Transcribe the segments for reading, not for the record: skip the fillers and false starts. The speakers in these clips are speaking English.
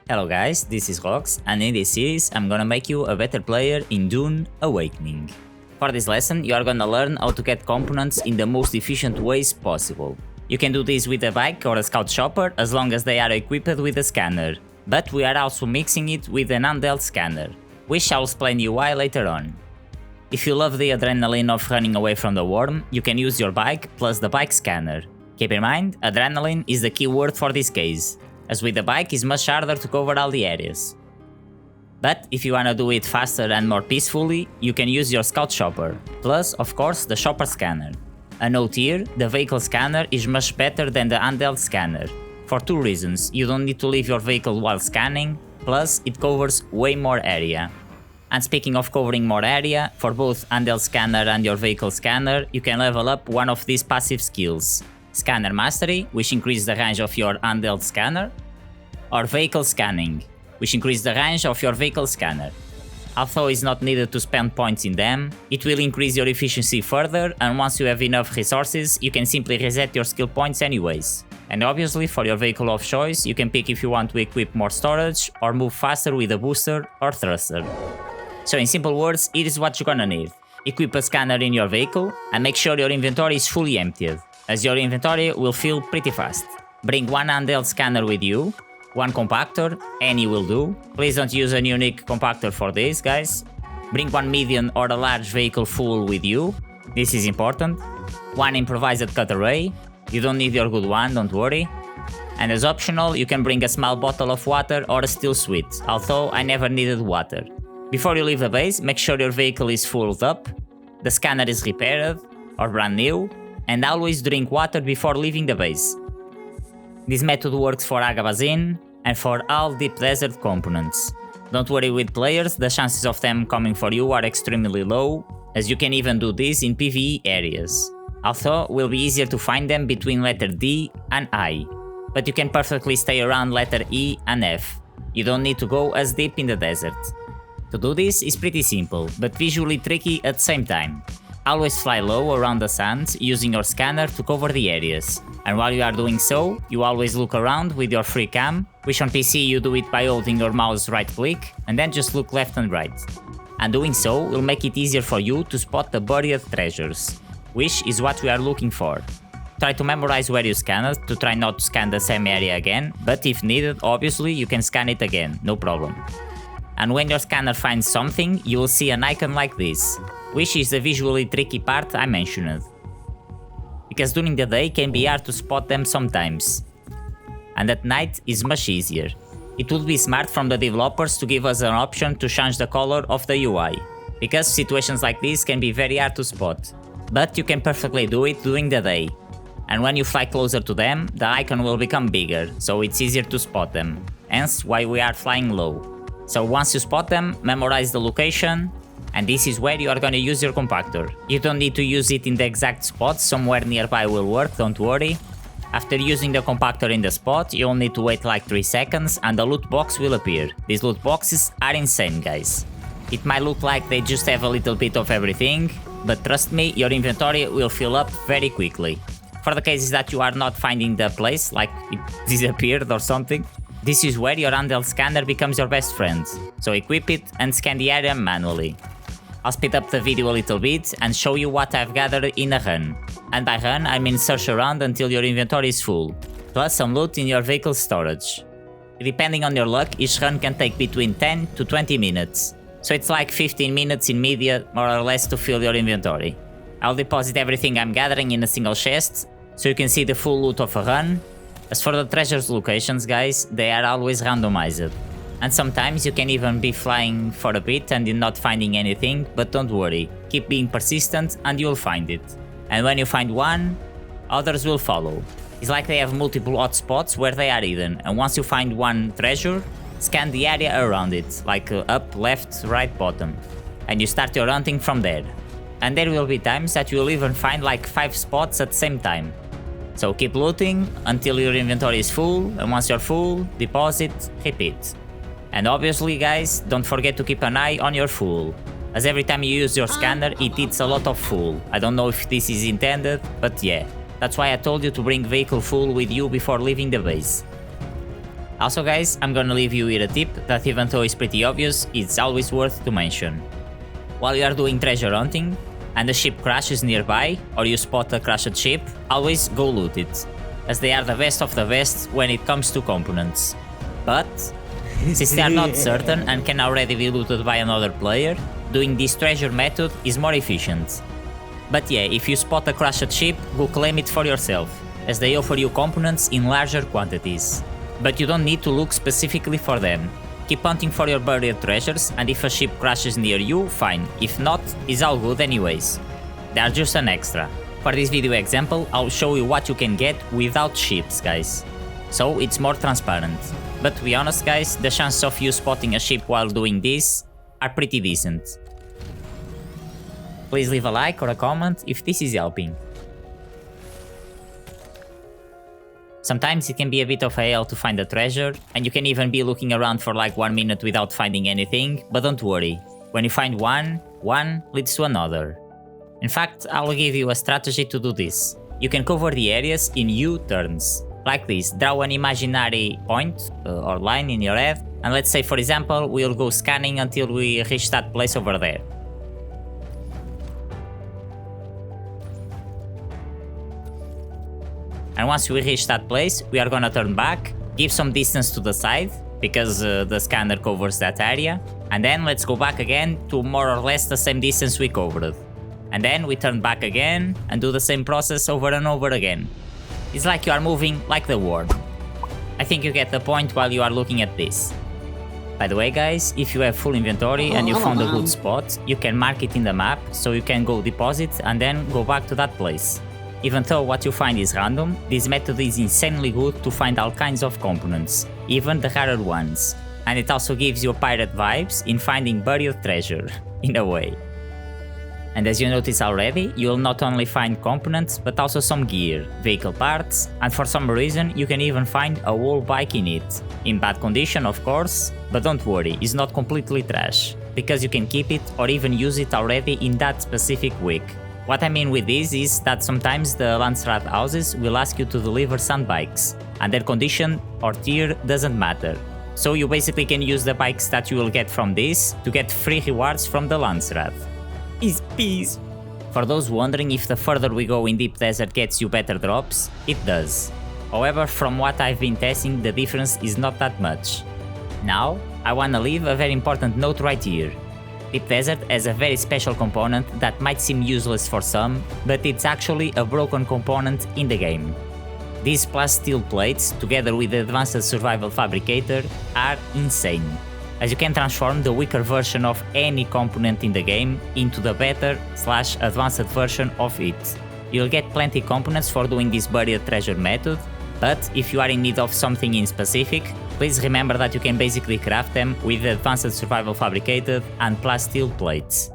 Hello guys, this is Rox, and in this series I'm gonna make you a better player in Dune Awakening. For this lesson you are gonna learn how to get components in the most efficient ways possible. You can do this with a bike or a scout chopper as long as they are equipped with a scanner, but we are also mixing it with an handheld scanner, which I'll explain you why later on. If you love the adrenaline of running away from the worm, you can use your bike plus the bike scanner. Keep in mind, adrenaline is the key word for this case, as with the bike it's much harder to cover all the areas. But if you wanna do it faster and more peacefully, you can use your scout chopper, plus of course the chopper scanner. A note here, the vehicle scanner is much better than the handheld scanner, for two reasons: you don't need to leave your vehicle while scanning, plus it covers way more area. And speaking of covering more area, for both handheld scanner and your vehicle scanner, you can level up one of these passive skills: Scanner Mastery, which increases the range of your handheld scanner, or Vehicle Scanning, which increases the range of your vehicle scanner. Although it's not needed to spend points in them, it will increase your efficiency further, and once you have enough resources, you can simply reset your skill points anyways. And obviously for your vehicle of choice, you can pick if you want to equip more storage or move faster with a booster or thruster. So in simple words, here is what you're gonna need. Equip a scanner in your vehicle and make sure your inventory is fully emptied, as your inventory will fill pretty fast. Bring one handheld scanner with you, one compactor, any will do. Please don't use a unique compactor for this, guys. Bring one medium or a large vehicle full with you, this is important. One improvised cut array, you don't need your good one, don't worry. And as optional, you can bring a small bottle of water or a still sweet, although I never needed water. Before you leave the base, make sure your vehicle is filled up, the scanner is repaired or brand new, and always drink water before leaving the base. This method works for Hagga Basin and for all deep desert components. Don't worry with players, the chances of them coming for you are extremely low, as you can even do this in PvE areas. Although it will be easier to find them between letter D and I, but you can perfectly stay around letter E and F. You don't need to go as deep in the desert. To do this is pretty simple, but visually tricky at the same time. Always fly low around the sand using your scanner to cover the areas. And while you are doing so, you always look around with your free cam, which on PC you do it by holding your mouse right click and then just look left and right. And doing so will make it easier for you to spot the buried treasures, which is what we are looking for. Try to memorize where you scanned to try not to scan the same area again, but if needed, obviously you can scan it again, no problem. And when your scanner finds something, you will see an icon like this, which is the visually tricky part I mentioned. Because during the day can be hard to spot them sometimes, and at night is much easier. It would be smart from the developers to give us an option to change the color of the UI, because situations like this can be very hard to spot. But you can perfectly do it during the day, and when you fly closer to them, the icon will become bigger, so it's easier to spot them, hence why we are flying low. So once you spot them, memorize the location, and this is where you are gonna use your compactor. You don't need to use it in the exact spot, somewhere nearby will work, don't worry. After using the compactor in the spot, you'll need to wait like 3 seconds and the loot box will appear. These loot boxes are insane, guys. It might look like they just have a little bit of everything, but trust me, your inventory will fill up very quickly. For the cases that you are not finding the place, like it disappeared or something, this is where your handheld scanner becomes your best friend, so equip it and scan the area manually. I'll speed up the video a little bit and show you what I've gathered in a run. And by run I mean search around until your inventory is full, plus some loot in your vehicle storage. Depending on your luck, each run can take between 10 to 20 minutes, so it's like 15 minutes in media more or less to fill your inventory. I'll deposit everything I'm gathering in a single chest, so you can see the full loot of a run. As for the treasures locations, guys, they are always randomized. And sometimes you can even be flying for a bit and you're not finding anything, but don't worry, keep being persistent and you'll find it. And when you find one, others will follow. It's like they have multiple hotspots where they are hidden, and once you find one treasure, scan the area around it, like up, left, right, bottom. And you start your hunting from there. And there will be times that you'll even find like 5 spots at the same time. So keep looting until your inventory is full, and once you're full, deposit, repeat. And obviously guys, don't forget to keep an eye on your fuel, as every time you use your scanner it eats a lot of fuel. I don't know if this is intended, but yeah, that's why I told you to bring vehicle fuel with you before leaving the base. Also guys, I'm gonna leave you here a tip that even though it's pretty obvious, it's always worth to mention. While you are doing treasure hunting, and a ship crashes nearby, or you spot a crashed ship, always go loot it, as they are the best of the best when it comes to components. But, since they are not certain and can already be looted by another player, doing this treasure method is more efficient. But yeah, if you spot a crashed ship, go claim it for yourself, as they offer you components in larger quantities. But you don't need to look specifically for them. Keep hunting for your buried treasures, and if a ship crashes near you, fine. If not, it's all good anyways. They are just an extra. For this video example, I'll show you what you can get without ships, guys. So it's more transparent. But to be honest guys, the chances of you spotting a ship while doing this are pretty decent. Please leave a like or a comment if this is helping. Sometimes it can be a bit of a hell to find a treasure, and you can even be looking around for like 1 minute without finding anything, but don't worry. When you find one leads to another. In fact, I'll give you a strategy to do this. You can cover the areas in U-turns. Like this, draw an imaginary point or line in your head, and let's say for example, we'll go scanning until we reach that place over there. And once we reach that place, we are gonna turn back, give some distance to the side, because the scanner covers that area, and then let's go back again to more or less the same distance we covered. And then we turn back again, and do the same process over and over again. It's like you are moving like the worm. I think you get the point while you are looking at this. By the way guys, if you have full inventory and you found a good spot, you can mark it in the map, so you can go deposit and then go back to that place. Even though what you find is random, this method is insanely good to find all kinds of components, even the rarer ones. And it also gives you pirate vibes in finding buried treasure, in a way. And as you notice already, you will not only find components, but also some gear, vehicle parts, and for some reason you can even find a whole bike in it. In bad condition of course, but don't worry, it's not completely trash, because you can keep it or even use it already in that specific week. What I mean with this is that sometimes the Landsraad houses will ask you to deliver Sandbikes, and their condition or tier doesn't matter. So you basically can use the bikes that you will get from this to get free rewards from the Landsraad. Easy peasy. For those wondering if the further we go in deep desert gets you better drops, it does. However, from what I've been testing, the difference is not that much. Now, I wanna leave a very important note right here. Deep Desert has a very special component that might seem useless for some, but it's actually a broken component in the game. These plus steel plates, together with the advanced survival fabricator, are insane, as you can transform the weaker version of any component in the game into the better/advanced version of it. You'll get plenty components for doing this buried treasure method, but if you are in need of something in specific, please remember that you can basically craft them with the advanced survival fabricated and plus steel plates.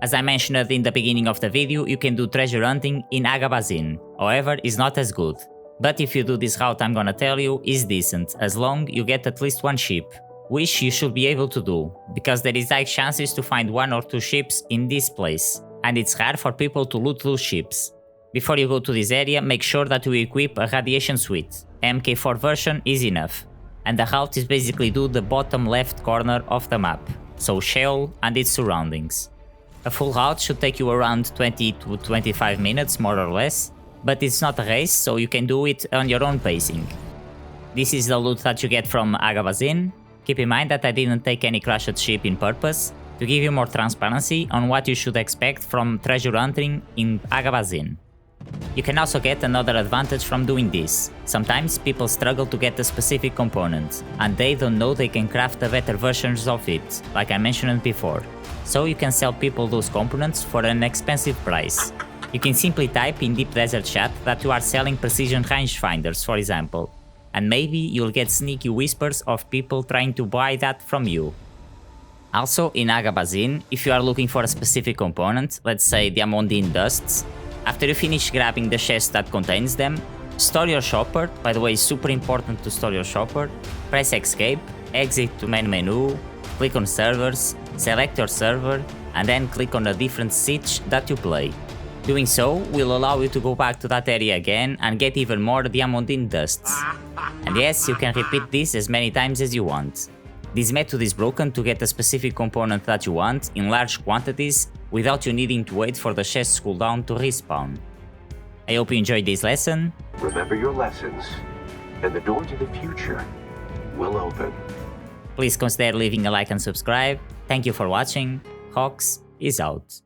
As I mentioned in the beginning of the video, you can do treasure hunting in Hagga Basin, however it's not as good. But if you do this route I'm gonna tell you, is decent, as long you get at least one ship, which you should be able to do, because there is high chances to find 1 or 2 ships in this place, and it's rare for people to loot those ships. Before you go to this area, make sure that you equip a radiation suite. MK4 version is enough. And the route is basically do the bottom left corner of the map, so Sheol and its surroundings. A full route should take you around 20 to 25 minutes more or less, but it's not a race, so you can do it on your own pacing. This is the loot that you get from Hagga Basin. Keep in mind that I didn't take any crashed ship in purpose, to give you more transparency on what you should expect from treasure hunting in Hagga Basin. You can also get another advantage from doing this. Sometimes people struggle to get a specific component, and they don't know they can craft the better versions of it, like I mentioned before. So you can sell people those components for an expensive price. You can simply type in Deep Desert chat that you are selling precision rangefinders, for example, and maybe you'll get sneaky whispers of people trying to buy that from you. Also, in Hagga Basin, if you are looking for a specific component, let's say Diamondine dusts, after you finish grabbing the chest that contains them, store your shopper. By the way, it's super important to store your shopper. Press escape, exit to main menu, click on servers, select your server, and then click on a different siege that you play. Doing so will allow you to go back to that area again and get even more diamondine dusts. And yes, you can repeat this as many times as you want. This method is broken to get a specific component that you want in large quantities without you needing to wait for the chest's cooldown to respawn. I hope you enjoyed this lesson. Remember your lessons, and the door to the future will open. Please consider leaving a like and subscribe. Thank you for watching. Hox is out.